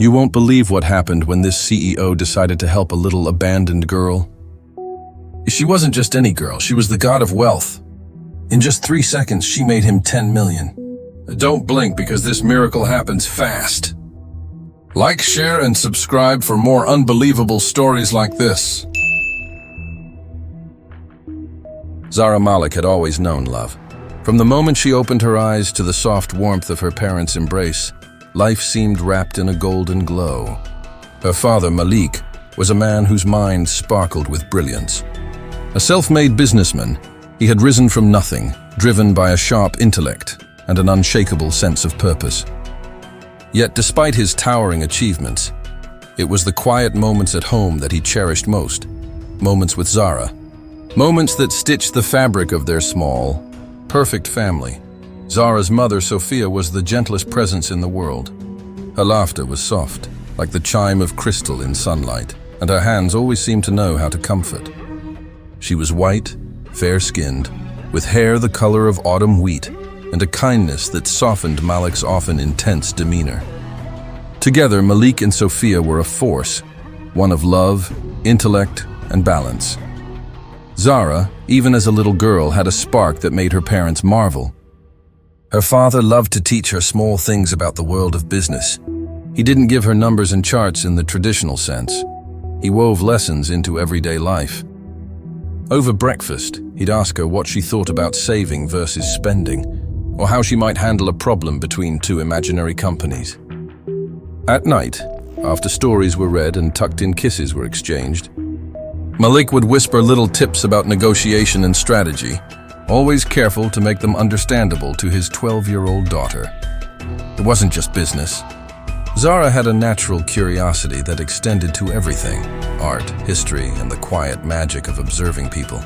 You won't believe what happened when this CEO decided to help a little abandoned girl. She wasn't just any girl, she was the god of wealth. In just 3 seconds, she made him 10 million. Don't blink because this miracle happens fast. Like, share, and subscribe for more unbelievable stories like this. Zara Malik had always known love. From the moment she opened her eyes to the soft warmth of her parents' embrace, life seemed wrapped in a golden glow. Her father, Malik, was a man whose mind sparkled with brilliance. A self-made businessman, he had risen from nothing, driven by a sharp intellect and an unshakable sense of purpose. Yet despite his towering achievements, it was the quiet moments at home that he cherished most. Moments with Zara. Moments that stitched the fabric of their small, perfect family. Zara's mother, Sophia, was the gentlest presence in the world. Her laughter was soft, like the chime of crystal in sunlight, and her hands always seemed to know how to comfort. She was white, fair-skinned, with hair the color of autumn wheat, and a kindness that softened Malik's often intense demeanor. Together, Malik and Sophia were a force, one of love, intellect, and balance. Zara, even as a little girl, had a spark that made her parents marvel. Her father loved to teach her small things about the world of business. He didn't give her numbers and charts in the traditional sense. He wove lessons into everyday life. Over breakfast, he'd ask her what she thought about saving versus spending, or how she might handle a problem between two imaginary companies. At night, after stories were read and tucked-in kisses were exchanged, Malik would whisper little tips about negotiation and strategy, always careful to make them understandable to his 12-year-old daughter. It wasn't just business. Zara had a natural curiosity that extended to everything: art, history, and the quiet magic of observing people.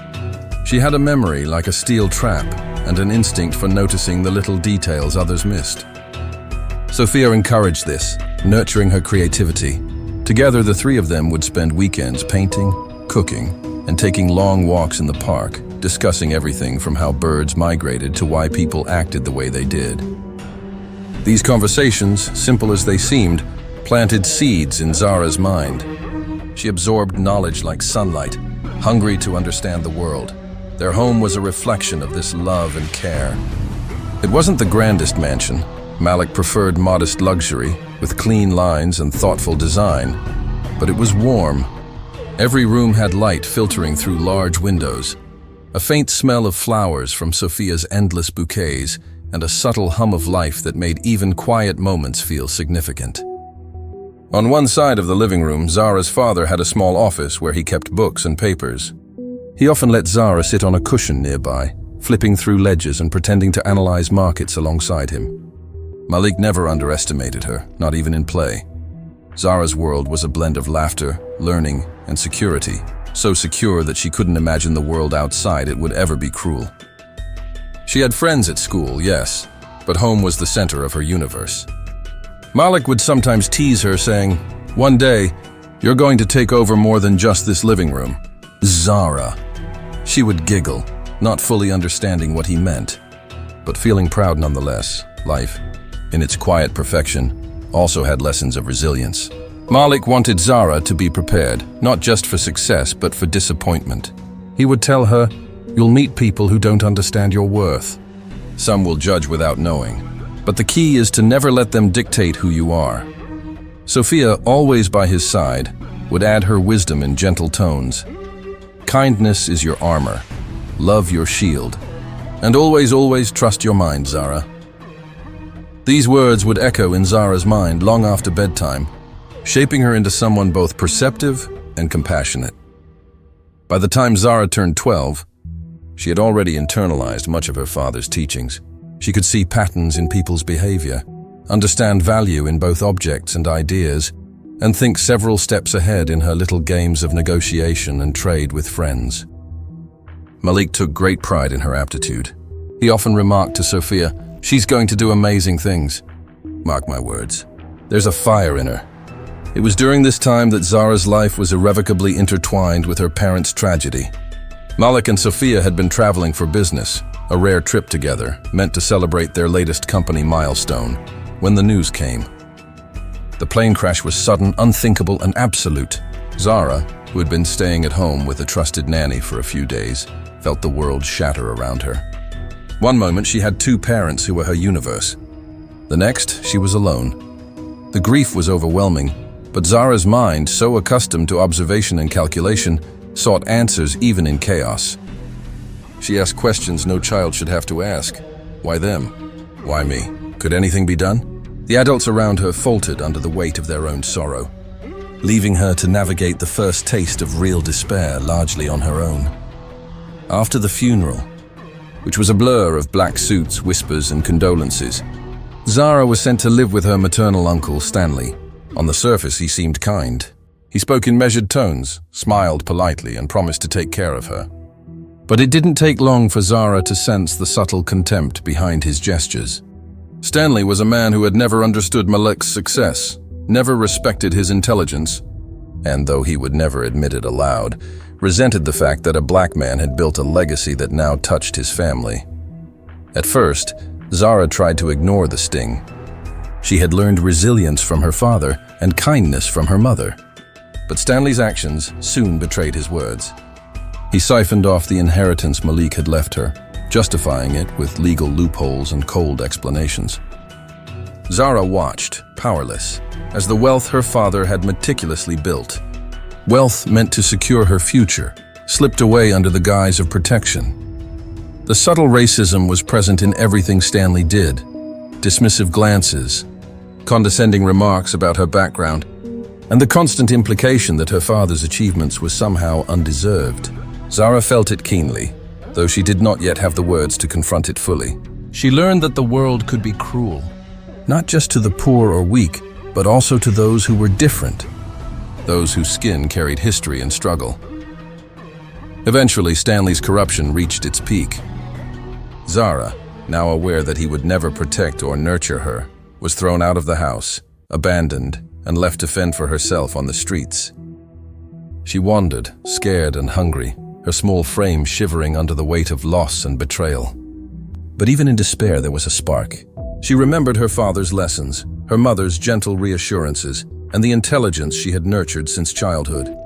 She had a memory like a steel trap and an instinct for noticing the little details others missed. Sophia encouraged this, nurturing her creativity. Together, the three of them would spend weekends painting, cooking, and taking long walks in the park, discussing everything from how birds migrated to why people acted the way they did. These conversations, simple as they seemed, planted seeds in Zara's mind. She absorbed knowledge like sunlight, hungry to understand the world. Their home was a reflection of this love and care. It wasn't the grandest mansion. Malik preferred modest luxury, with clean lines and thoughtful design. But it was warm. Every room had light filtering through large windows, a faint smell of flowers from Sophia's endless bouquets, and a subtle hum of life that made even quiet moments feel significant. On one side of the living room, Zara's father had a small office where he kept books and papers. He often let Zara sit on a cushion nearby, flipping through ledgers and pretending to analyze markets alongside him. Malik never underestimated her, not even in play. Zara's world was a blend of laughter, learning, and security, so secure that she couldn't imagine the world outside it would ever be cruel. She had friends at school, yes, but home was the center of her universe. Malik would sometimes tease her, saying, "One day, you're going to take over more than just this living room." Zara. She would giggle, not fully understanding what he meant, but feeling proud nonetheless. Life, in its quiet perfection, also had lessons of resilience. Malik wanted Zara to be prepared, not just for success, but for disappointment. He would tell her, "You'll meet people who don't understand your worth. Some will judge without knowing, but the key is to never let them dictate who you are." Sophia, always by his side, would add her wisdom in gentle tones. "Kindness is your armor, love your shield, and always, always trust your mind, Zara." These words would echo in Zara's mind long after bedtime, shaping her into someone both perceptive and compassionate. By the time Zara turned 12, she had already internalized much of her father's teachings. She could see patterns in people's behavior, understand value in both objects and ideas, and think several steps ahead in her little games of negotiation and trade with friends. Malik took great pride in her aptitude. He often remarked to Sophia, "She's going to do amazing things. Mark my words. There's a fire in her." It was during this time that Zara's life was irrevocably intertwined with her parents' tragedy. Malik and Sophia had been traveling for business, a rare trip together, meant to celebrate their latest company milestone, when the news came. The plane crash was sudden, unthinkable, and absolute. Zara, who had been staying at home with a trusted nanny for a few days, felt the world shatter around her. One moment she had two parents who were her universe. The next, she was alone. The grief was overwhelming, but Zara's mind, so accustomed to observation and calculation, sought answers even in chaos. She asked questions no child should have to ask. Why them? Why me? Could anything be done? The adults around her faltered under the weight of their own sorrow, leaving her to navigate the first taste of real despair largely on her own. After the funeral, which was a blur of black suits, whispers, and condolences, Zara was sent to live with her maternal uncle, Stanley. On the surface, he seemed kind. He spoke in measured tones, smiled politely, and promised to take care of her. But it didn't take long for Zara to sense the subtle contempt behind his gestures. Stanley was a man who had never understood Malik's success, never respected his intelligence, and though he would never admit it aloud, resented the fact that a black man had built a legacy that now touched his family. At first, Zara tried to ignore the sting. She had learned resilience from her father and kindness from her mother. But Stanley's actions soon betrayed his words. He siphoned off the inheritance Malik had left her, justifying it with legal loopholes and cold explanations. Zara watched, powerless, as the wealth her father had meticulously built. Wealth meant to secure her future, slipped away under the guise of protection. The subtle racism was present in everything Stanley did. Dismissive glances, condescending remarks about her background, and the constant implication that her father's achievements were somehow undeserved. Zara felt it keenly, though she did not yet have the words to confront it fully. She learned that the world could be cruel, not just to the poor or weak, but also to those who were different, those whose skin carried history and struggle. Eventually, Stanley's corruption reached its peak. Zara, now aware that he would never protect or nurture her, was thrown out of the house, abandoned, and left to fend for herself on the streets. She wandered, scared and hungry, her small frame shivering under the weight of loss and betrayal. But even in despair, there was a spark. She remembered her father's lessons, her mother's gentle reassurances, and the intelligence she had nurtured since childhood.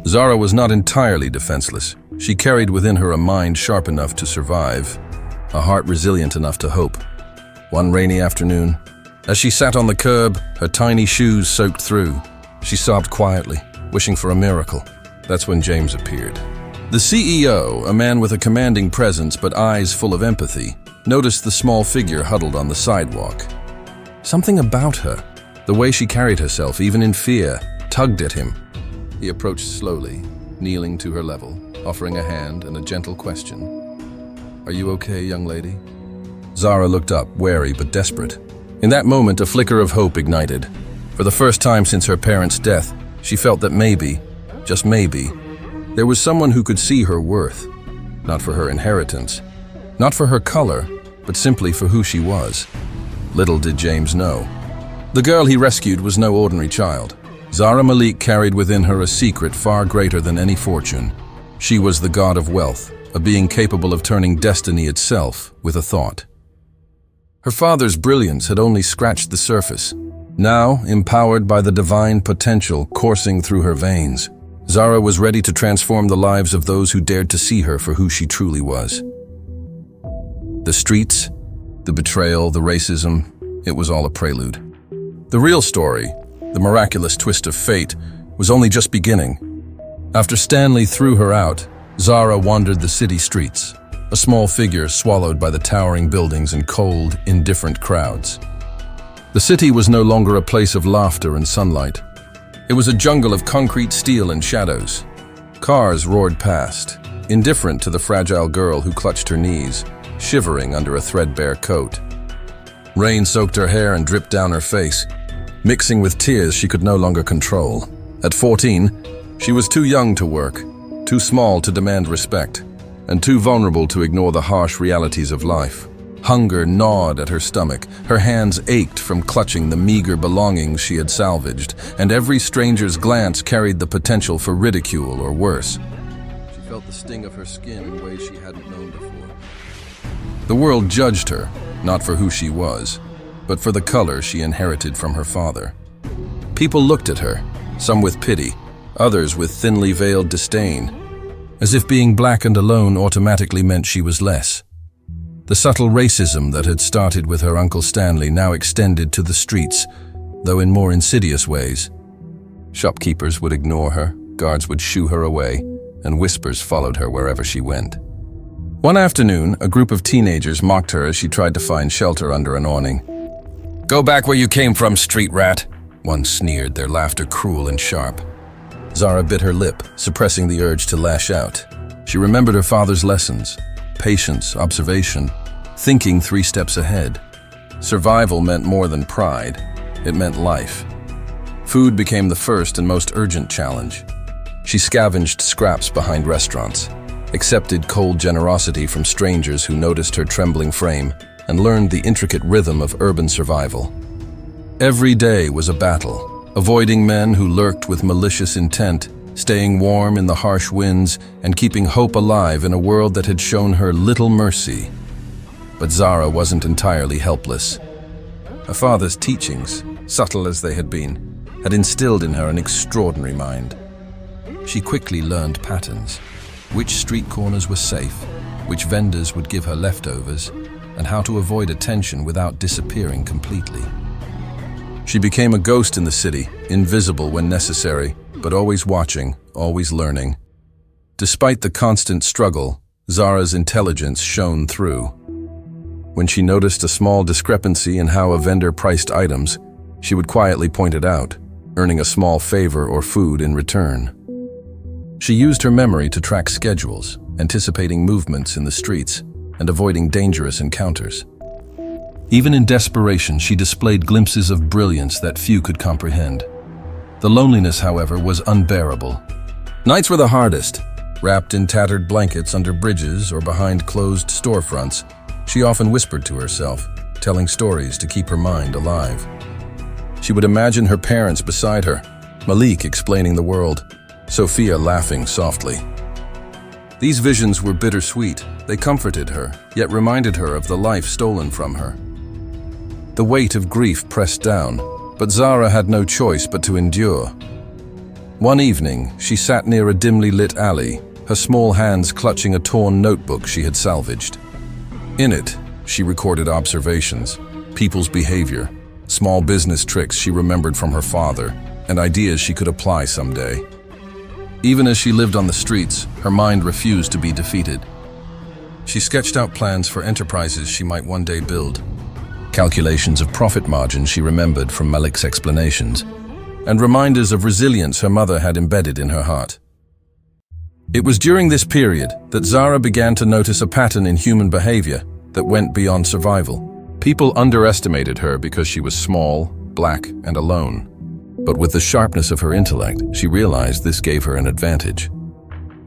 Zara was not entirely defenseless. She carried within her a mind sharp enough to survive, a heart resilient enough to hope. One rainy afternoon, as she sat on the curb, her tiny shoes soaked through, she sobbed quietly, wishing for a miracle. That's when James appeared. The CEO, a man with a commanding presence but eyes full of empathy, noticed the small figure huddled on the sidewalk. Something about her, the way she carried herself, even in fear, tugged at him. He approached slowly, kneeling to her level, offering a hand and a gentle question. "Are you okay, young lady?" Zara looked up, wary but desperate. In that moment, a flicker of hope ignited. For the first time since her parents' death, she felt that maybe, just maybe, there was someone who could see her worth, not for her inheritance, not for her color, but simply for who she was. Little did James know. The girl he rescued was no ordinary child. Zara Malik carried within her a secret far greater than any fortune. She was the god of wealth, a being capable of turning destiny itself with a thought. Her father's brilliance had only scratched the surface. Now, empowered by the divine potential coursing through her veins, Zara was ready to transform the lives of those who dared to see her for who she truly was. The streets, the betrayal, the racism, it was all a prelude. The real story, the miraculous twist of fate, was only just beginning. After Stanley threw her out, Zara wandered the city streets, a small figure swallowed by the towering buildings and cold, indifferent crowds. The city was no longer a place of laughter and sunlight. It was a jungle of concrete, steel, and shadows. Cars roared past, indifferent to the fragile girl who clutched her knees, shivering under a threadbare coat. Rain soaked her hair and dripped down her face, mixing with tears she could no longer control. At 14, she was too young to work, too small to demand respect, and too vulnerable to ignore the harsh realities of life. Hunger gnawed at her stomach, her hands ached from clutching the meager belongings she had salvaged, and every stranger's glance carried the potential for ridicule or worse. She felt the sting of her skin in ways she hadn't known before. The world judged her, not for who she was, but for the color she inherited from her father. People looked at her, some with pity, others with thinly veiled disdain, as if being black and alone automatically meant she was less. The subtle racism that had started with her Uncle Stanley now extended to the streets, though in more insidious ways. Shopkeepers would ignore her, guards would shoo her away, and whispers followed her wherever she went. One afternoon, a group of teenagers mocked her as she tried to find shelter under an awning. "Go back where you came from, street rat," one sneered, their laughter cruel and sharp. Zara bit her lip, suppressing the urge to lash out. She remembered her father's lessons: patience, observation, thinking 3 steps ahead. Survival meant more than pride. It meant life. Food became the first and most urgent challenge. She scavenged scraps behind restaurants, accepted cold generosity from strangers who noticed her trembling frame, and learned the intricate rhythm of urban survival. Every day was a battle, avoiding men who lurked with malicious intent, staying warm in the harsh winds, and keeping hope alive in a world that had shown her little mercy. But Zara wasn't entirely helpless. Her father's teachings, subtle as they had been, had instilled in her an extraordinary mind. She quickly learned patterns: which street corners were safe, which vendors would give her leftovers, and how to avoid attention without disappearing completely. She became a ghost in the city, invisible when necessary, but always watching, always learning. Despite the constant struggle, Zara's intelligence shone through. When she noticed a small discrepancy in how a vendor priced items, she would quietly point it out, earning a small favor or food in return. She used her memory to track schedules, anticipating movements in the streets, and avoiding dangerous encounters. Even in desperation, she displayed glimpses of brilliance that few could comprehend. The loneliness, however, was unbearable. Nights were the hardest. Wrapped in tattered blankets under bridges or behind closed storefronts, she often whispered to herself, telling stories to keep her mind alive. She would imagine her parents beside her, Malik explaining the world, Sophia laughing softly. These visions were bittersweet. They comforted her, yet reminded her of the life stolen from her. The weight of grief pressed down, but Zara had no choice but to endure. One evening, she sat near a dimly lit alley, her small hands clutching a torn notebook she had salvaged. In it, she recorded observations, people's behavior, small business tricks she remembered from her father, and ideas she could apply someday. Even as she lived on the streets, her mind refused to be defeated. She sketched out plans for enterprises she might one day build, calculations of profit margins she remembered from Malik's explanations, and reminders of resilience her mother had embedded in her heart. It was during this period that Zara began to notice a pattern in human behavior that went beyond survival. People underestimated her because she was small, black, and alone. But with the sharpness of her intellect, she realized this gave her an advantage.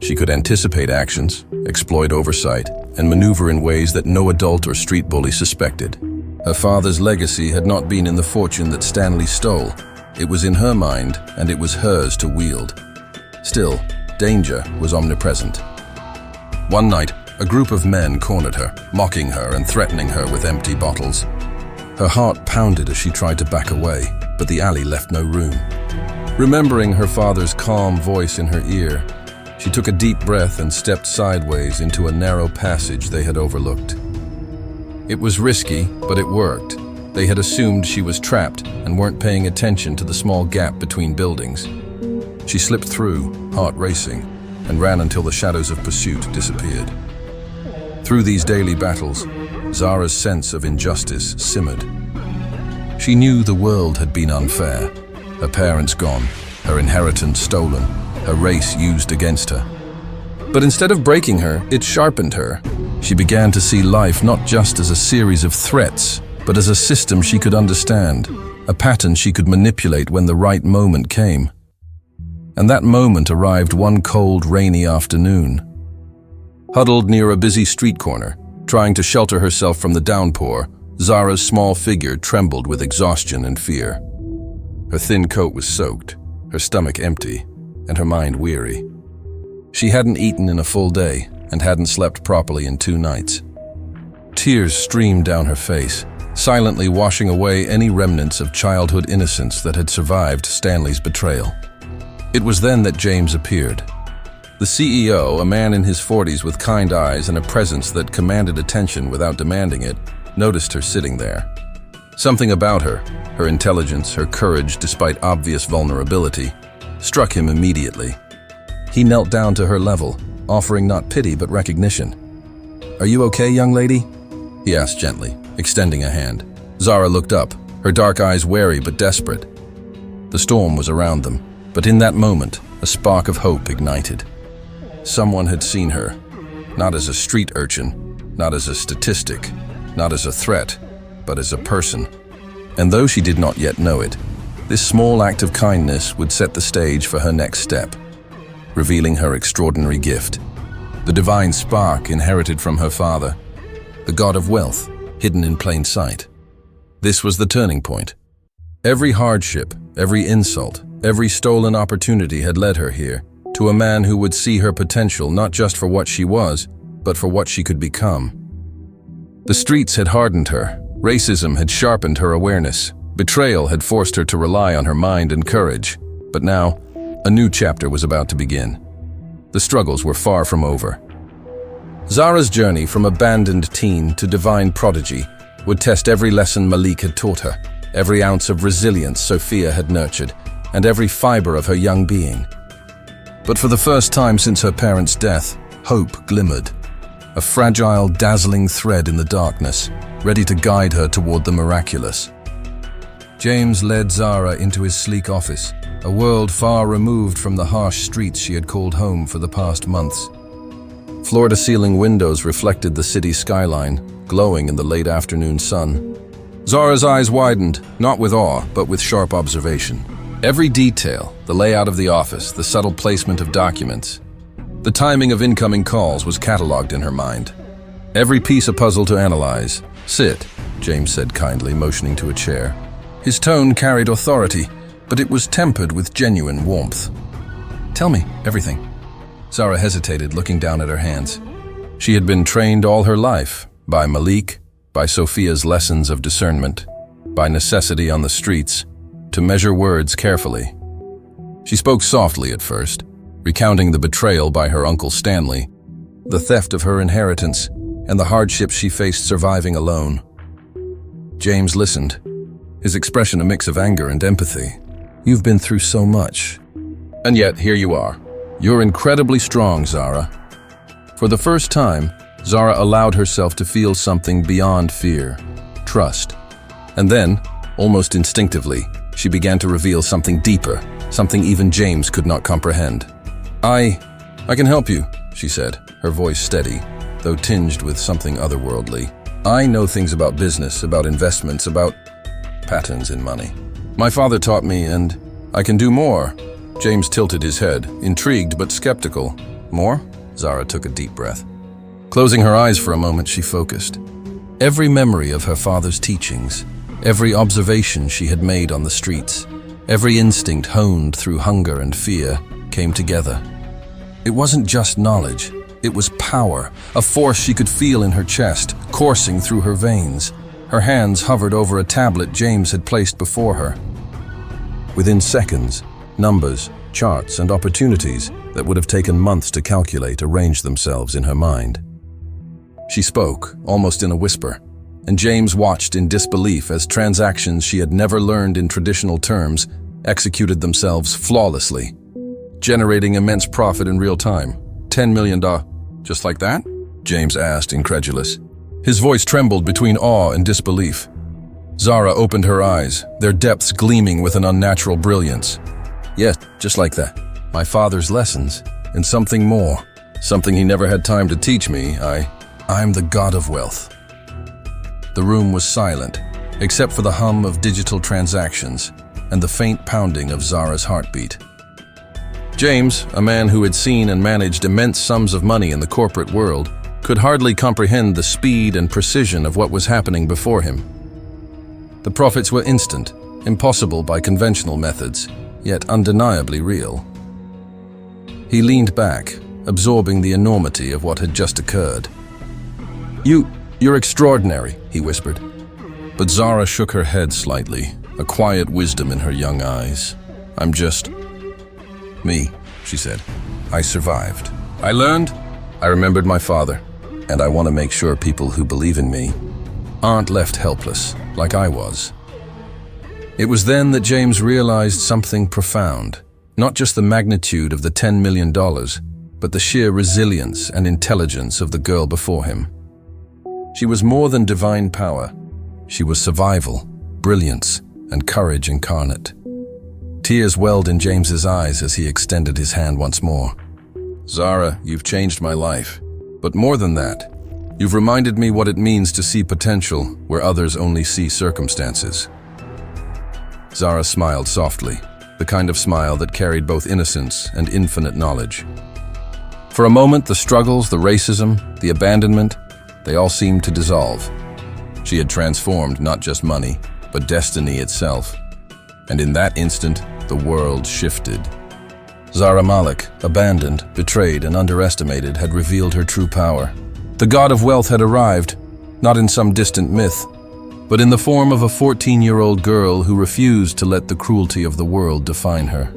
She could anticipate actions, exploit oversight, and maneuver in ways that no adult or street bully suspected. Her father's legacy had not been in the fortune that Stanley stole. It was in her mind, and it was hers to wield. Still, danger was omnipresent. One night, a group of men cornered her, mocking her and threatening her with empty bottles. Her heart pounded as she tried to back away, but the alley left no room. Remembering her father's calm voice in her ear, she took a deep breath and stepped sideways into a narrow passage they had overlooked. It was risky, but it worked. They had assumed she was trapped and weren't paying attention to the small gap between buildings. She slipped through, heart racing, and ran until the shadows of pursuit disappeared. Through these daily battles, Zara's sense of injustice simmered. She knew the world had been unfair, her parents gone, her inheritance stolen, her race used against her. But instead of breaking her, it sharpened her. She began to see life not just as a series of threats, but as a system she could understand, a pattern she could manipulate when the right moment came. And that moment arrived one cold, rainy afternoon. Huddled near a busy street corner, trying to shelter herself from the downpour, Zara's small figure trembled with exhaustion and fear. Her thin coat was soaked, her stomach empty, and her mind weary. She hadn't eaten in a full day and hadn't slept properly in 2 nights. Tears streamed down her face, silently washing away any remnants of childhood innocence that had survived Stanley's betrayal. It was then that James appeared. The CEO, a man in his 40s with kind eyes and a presence that commanded attention without demanding it, noticed her sitting there. Something about her, her intelligence, her courage despite obvious vulnerability, struck him immediately. He knelt down to her level, offering not pity but recognition. "Are you okay, young lady?" he asked gently, extending a hand. Zara looked up, her dark eyes wary but desperate. The storm was around them, but in that moment, a spark of hope ignited. Someone had seen her, not as a street urchin, not as a statistic, not as a threat, but as a person. And though she did not yet know it, this small act of kindness would set the stage for her next step, revealing her extraordinary gift, the divine spark inherited from her father, the god of wealth, hidden in plain sight. This was the turning point. Every hardship, every insult, every stolen opportunity had led her here, to a man who would see her potential not just for what she was, but for what she could become. The streets had hardened her, racism had sharpened her awareness, betrayal had forced her to rely on her mind and courage, but now, a new chapter was about to begin. The struggles were far from over. Zara's journey from abandoned teen to divine prodigy would test every lesson Malik had taught her, every ounce of resilience Sophia had nurtured, and every fiber of her young being. But for the first time since her parents' death, hope glimmered, a fragile, dazzling thread in the darkness, ready to guide her toward the miraculous. James led Zara into his sleek office, a world far removed from the harsh streets she had called home for the past months. Floor-to-ceiling windows reflected the city skyline, glowing in the late afternoon sun. Zara's eyes widened, not with awe, but with sharp observation. Every detail, the layout of the office, the subtle placement of documents, the timing of incoming calls was catalogued in her mind. Every piece a puzzle to analyze. "Sit," James said kindly, motioning to a chair. His tone carried authority, but it was tempered with genuine warmth. "Tell me everything." Zara hesitated, looking down at her hands. She had been trained all her life, by Malik, by Sophia's lessons of discernment, by necessity on the streets, to measure words carefully. She spoke softly at first, recounting the betrayal by her uncle Stanley, the theft of her inheritance, and the hardships she faced surviving alone. James listened, his expression a mix of anger and empathy. "You've been through so much. And yet, here you are. You're incredibly strong, Zara." For the first time, Zara allowed herself to feel something beyond fear, trust. And then, almost instinctively, she began to reveal something deeper, something even James could not comprehend. I can help you," she said, her voice steady, though tinged with something otherworldly. "I know things about business, about investments, about patterns in money. My father taught me, and I can do more." James tilted his head, intrigued but skeptical. "More?" Zara took a deep breath. Closing her eyes for a moment, she focused. Every memory of her father's teachings, every observation she had made on the streets, every instinct honed through hunger and fear, came together. It wasn't just knowledge, it was power, a force she could feel in her chest, coursing through her veins. Her hands hovered over a tablet James had placed before her. Within seconds, numbers, charts, and opportunities that would have taken months to calculate arranged themselves in her mind. She spoke, almost in a whisper, and James watched in disbelief as transactions she had never learned in traditional terms executed themselves flawlessly, generating immense profit in real time. $10 million. Just like that? James asked, incredulous. His voice trembled between awe and disbelief. Zara opened her eyes, their depths gleaming with an unnatural brilliance. Yes, just like that. My father's lessons, and something more. Something he never had time to teach me. I'm the god of wealth. The room was silent, except for the hum of digital transactions and the faint pounding of Zara's heartbeat. James, a man who had seen and managed immense sums of money in the corporate world, could hardly comprehend the speed and precision of what was happening before him. The profits were instant, impossible by conventional methods, yet undeniably real. He leaned back, absorbing the enormity of what had just occurred. You're extraordinary," he whispered. But Zara shook her head slightly, a quiet wisdom in her young eyes. "I'm just me," she said. "I survived. I learned, I remembered my father, and I want to make sure people who believe in me aren't left helpless, like I was." It was then that James realized something profound, not just the magnitude of the $10 million, but the sheer resilience and intelligence of the girl before him. She was more than divine power. She was survival, brilliance, and courage incarnate. Tears welled in James's eyes as he extended his hand once more. "Zara, you've changed my life. But more than that, you've reminded me what it means to see potential where others only see circumstances." Zara smiled softly, the kind of smile that carried both innocence and infinite knowledge. For a moment, the struggles, the racism, the abandonment, they all seemed to dissolve. She had transformed not just money, but destiny itself. And in that instant, the world shifted. Zara Malik, abandoned, betrayed, and underestimated, had revealed her true power. The god of wealth had arrived, not in some distant myth, but in the form of a 14-year-old girl who refused to let the cruelty of the world define her.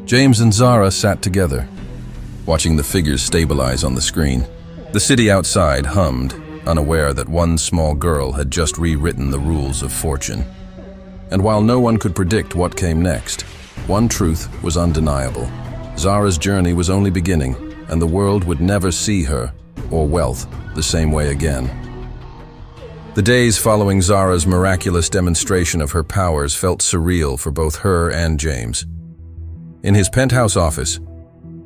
James and Zara sat together, watching the figures stabilize on the screen. The city outside hummed, unaware that one small girl had just rewritten the rules of fortune. And while no one could predict what came next, one truth was undeniable. Zara's journey was only beginning, and the world would never see her, or wealth, the same way again. The days following Zara's miraculous demonstration of her powers felt surreal for both her and James. In his penthouse office,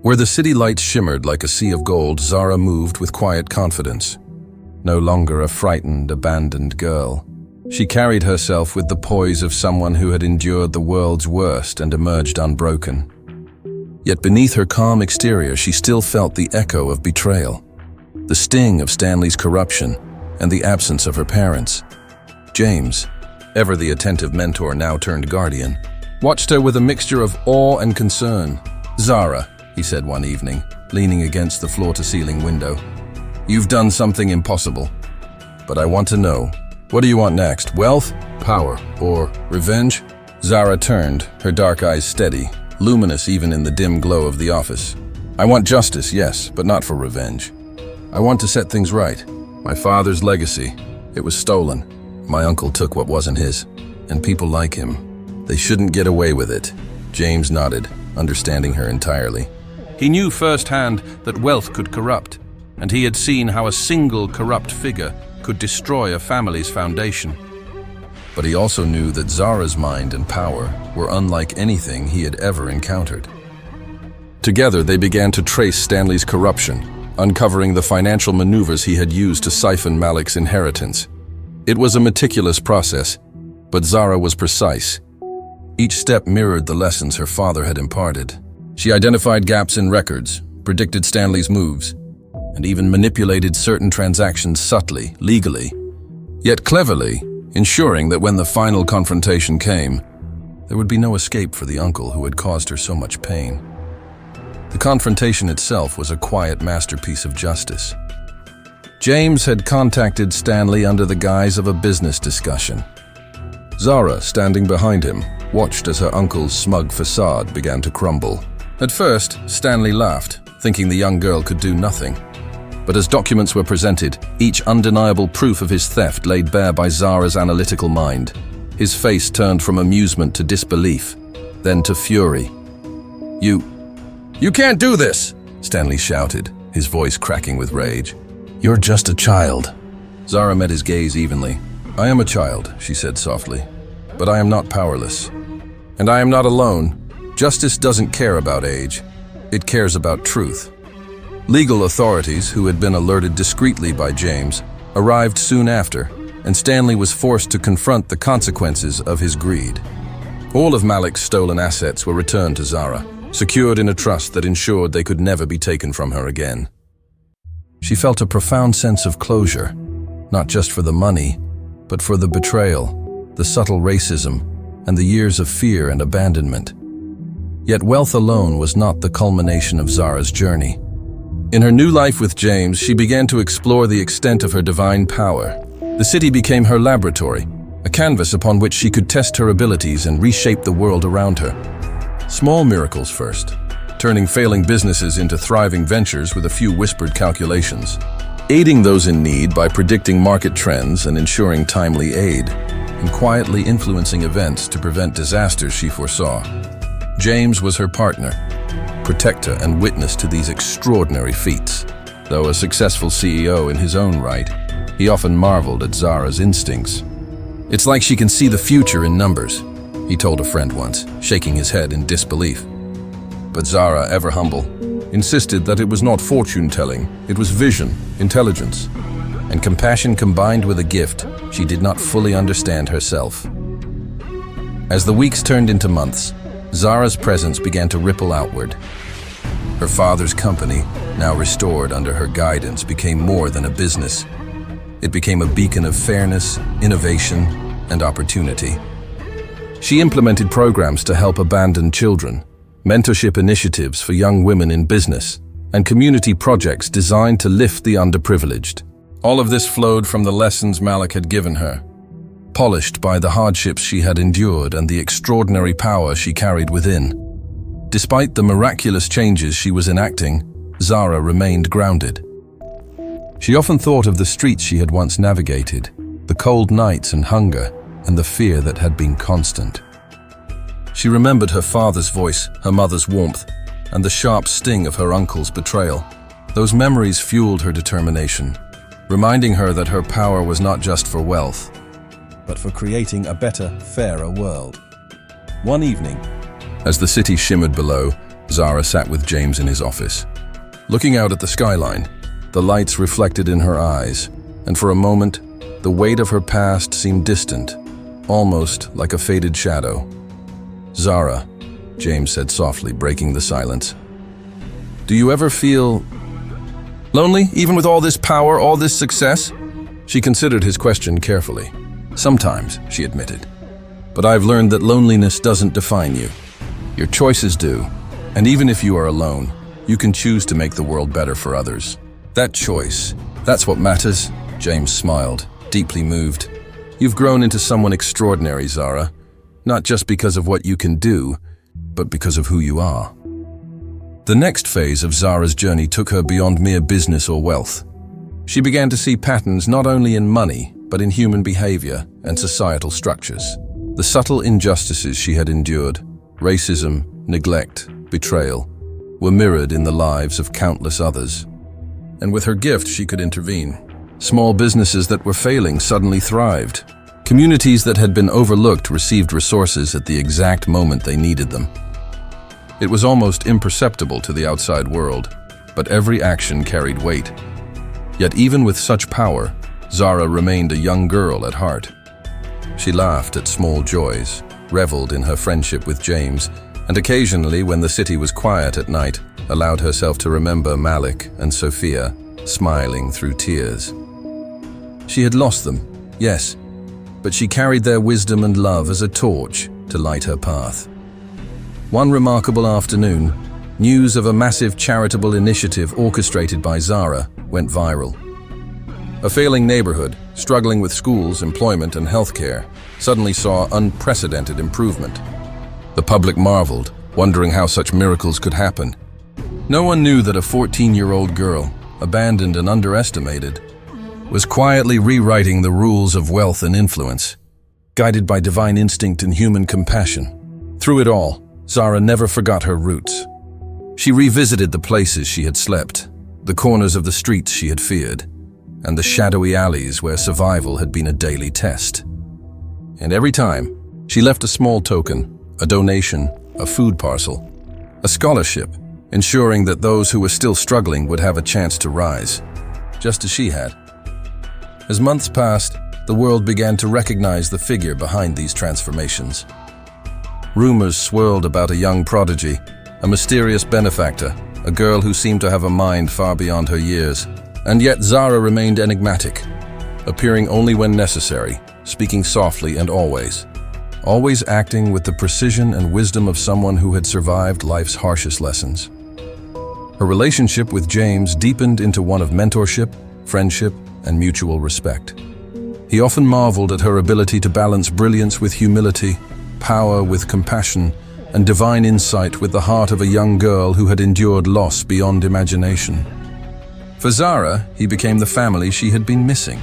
where the city lights shimmered like a sea of gold, Zara moved with quiet confidence. No longer a frightened, abandoned girl. She carried herself with the poise of someone who had endured the world's worst and emerged unbroken. Yet beneath her calm exterior, she still felt the echo of betrayal, the sting of Stanley's corruption, and the absence of her parents. James, ever the attentive mentor now turned guardian, watched her with a mixture of awe and concern. "Zara," he said one evening, leaning against the floor-to-ceiling window, "you've done something impossible. But I want to know, what do you want next? Wealth, power, or revenge?" Zara turned, her dark eyes steady, luminous even in the dim glow of the office. "I want justice, yes, but not for revenge. I want to set things right. My father's legacy, it was stolen. My uncle took what wasn't his, and people like him, they shouldn't get away with it." James nodded, understanding her entirely. He knew firsthand that wealth could corrupt, and he had seen how a single corrupt figure could destroy a family's foundation. But he also knew that Zara's mind and power were unlike anything he had ever encountered. Together, they began to trace Stanley's corruption, uncovering the financial maneuvers he had used to siphon Malik's inheritance. It was a meticulous process, but Zara was precise. Each step mirrored the lessons her father had imparted. She identified gaps in records, predicted Stanley's moves, and even manipulated certain transactions subtly, legally, yet cleverly, ensuring that when the final confrontation came, there would be no escape for the uncle who had caused her so much pain. The confrontation itself was a quiet masterpiece of justice. James had contacted Stanley under the guise of a business discussion. Zara, standing behind him, watched as her uncle's smug facade began to crumble. At first, Stanley laughed, thinking the young girl could do nothing. But as documents were presented, each undeniable proof of his theft laid bare by Zara's analytical mind, his face turned from amusement to disbelief, then to fury. You can't do this!" Stanley shouted, his voice cracking with rage. "You're just a child." Zara met his gaze evenly. "I am a child," she said softly, "but I am not powerless. And I am not alone. Justice doesn't care about age. It cares about truth." Legal authorities, who had been alerted discreetly by James, arrived soon after, and Stanley was forced to confront the consequences of his greed. All of Malik's stolen assets were returned to Zara, secured in a trust that ensured they could never be taken from her again. She felt a profound sense of closure, not just for the money, but for the betrayal, the subtle racism, and the years of fear and abandonment. Yet wealth alone was not the culmination of Zara's journey. In her new life with James, she began to explore the extent of her divine power. The city became her laboratory, a canvas upon which she could test her abilities and reshape the world around her. Small miracles first, turning failing businesses into thriving ventures with a few whispered calculations, aiding those in need by predicting market trends and ensuring timely aid, and quietly influencing events to prevent disasters she foresaw. James was her partner, protector and witness to these extraordinary feats. Though a successful CEO in his own right, he often marveled at Zara's instincts. "It's like she can see the future in numbers," he told a friend once, shaking his head in disbelief. But Zara, ever humble, insisted that it was not fortune-telling, it was vision, intelligence, and compassion combined with a gift she did not fully understand herself. As the weeks turned into months, Zara's presence began to ripple outward. Her father's company, now restored under her guidance, became more than a business. It became a beacon of fairness, innovation, and opportunity. She implemented programs to help abandoned children, mentorship initiatives for young women in business, and community projects designed to lift the underprivileged. All of this flowed from the lessons Malik had given her, polished by the hardships she had endured and the extraordinary power she carried within. Despite the miraculous changes she was enacting, Zara remained grounded. She often thought of the streets she had once navigated, the cold nights and hunger, and the fear that had been constant. She remembered her father's voice, her mother's warmth, and the sharp sting of her uncle's betrayal. Those memories fueled her determination, reminding her that her power was not just for wealth, but for creating a better, fairer world. One evening, as the city shimmered below, Zara sat with James in his office. Looking out at the skyline, the lights reflected in her eyes, and for a moment, the weight of her past seemed distant, almost like a faded shadow. "Zara," James said softly, breaking the silence. "Do you ever feel lonely, even with all this power, all this success?" She considered his question carefully. "Sometimes," she admitted. "But I've learned that loneliness doesn't define you. Your choices do. And even if you are alone, you can choose to make the world better for others. That choice, that's what matters." James smiled, deeply moved. "You've grown into someone extraordinary, Zara. Not just because of what you can do, but because of who you are." The next phase of Zara's journey took her beyond mere business or wealth. She began to see patterns not only in money, but in human behavior and societal structures. The subtle injustices she had endured, racism, neglect, betrayal, were mirrored in the lives of countless others. And with her gift, she could intervene. Small businesses that were failing suddenly thrived. Communities that had been overlooked received resources at the exact moment they needed them. It was almost imperceptible to the outside world, but every action carried weight. Yet even with such power, Zara remained a young girl at heart. She laughed at small joys, reveled in her friendship with James, and occasionally, when the city was quiet at night, allowed herself to remember Malik and Sophia, smiling through tears. She had lost them, yes, but she carried their wisdom and love as a torch to light her path. One remarkable afternoon, news of a massive charitable initiative orchestrated by Zara went viral. A failing neighborhood, struggling with schools, employment, and healthcare, suddenly saw unprecedented improvement. The public marveled, wondering how such miracles could happen. No one knew that a 14-year-old girl, abandoned and underestimated, was quietly rewriting the rules of wealth and influence, guided by divine instinct and human compassion. Through it all, Zara never forgot her roots. She revisited the places she had slept, the corners of the streets she had feared, and the shadowy alleys where survival had been a daily test. And every time, she left a small token, a donation, a food parcel, a scholarship, ensuring that those who were still struggling would have a chance to rise, just as she had. As months passed, the world began to recognize the figure behind these transformations. Rumors swirled about a young prodigy, a mysterious benefactor, a girl who seemed to have a mind far beyond her years. And yet Zara remained enigmatic, appearing only when necessary, speaking softly and always acting with the precision and wisdom of someone who had survived life's harshest lessons. Her relationship with James deepened into one of mentorship, friendship, and mutual respect. He often marveled at her ability to balance brilliance with humility, power with compassion, and divine insight with the heart of a young girl who had endured loss beyond imagination. For Zara, he became the family she had been missing,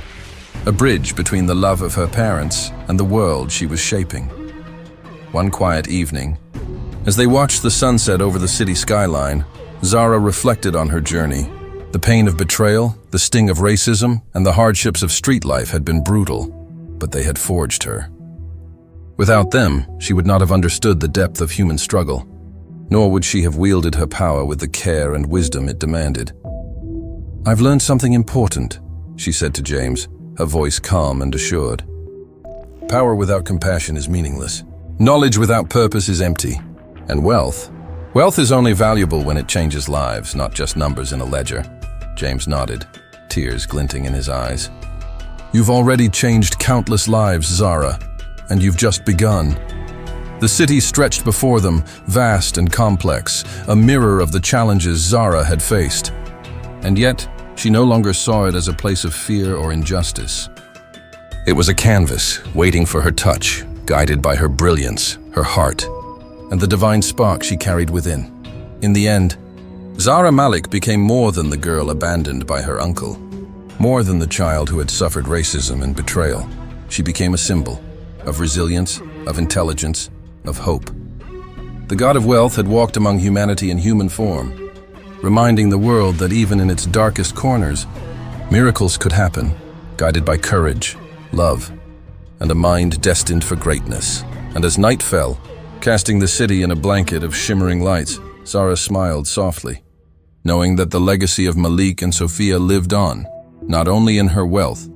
a bridge between the love of her parents and the world she was shaping. One quiet evening, as they watched the sunset over the city skyline, Zara reflected on her journey. The pain of betrayal, the sting of racism, and the hardships of street life had been brutal, but they had forged her. Without them, she would not have understood the depth of human struggle, nor would she have wielded her power with the care and wisdom it demanded. "I've learned something important," she said to James, her voice calm and assured. "Power without compassion is meaningless. Knowledge without purpose is empty. And wealth is only valuable when it changes lives, not just numbers in a ledger." James nodded, tears glinting in his eyes. "You've already changed countless lives, Zara, and you've just begun." The city stretched before them, vast and complex, a mirror of the challenges Zara had faced. And yet, she no longer saw it as a place of fear or injustice. It was a canvas, waiting for her touch, guided by her brilliance, her heart, and the divine spark she carried within. In the end, Zara Malik became more than the girl abandoned by her uncle, more than the child who had suffered racism and betrayal. She became a symbol of resilience, of intelligence, of hope. The god of wealth had walked among humanity in human form, reminding the world that even in its darkest corners, miracles could happen, guided by courage, love, and a mind destined for greatness. And as night fell, casting the city in a blanket of shimmering lights, Zara smiled softly, knowing that the legacy of Malik and Sophia lived on, not only in her wealth,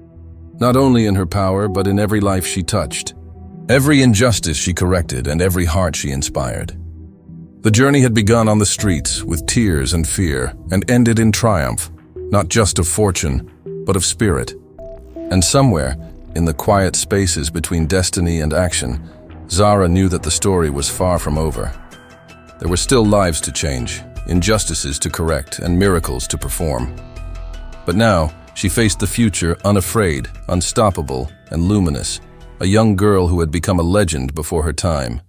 not only in her power, but in every life she touched, every injustice she corrected, and every heart she inspired. The journey had begun on the streets with tears and fear, and ended in triumph, not just of fortune, but of spirit. And somewhere, in the quiet spaces between destiny and action, Zara knew that the story was far from over. There were still lives to change, injustices to correct, and miracles to perform. But now, she faced the future unafraid, unstoppable, and luminous, a young girl who had become a legend before her time.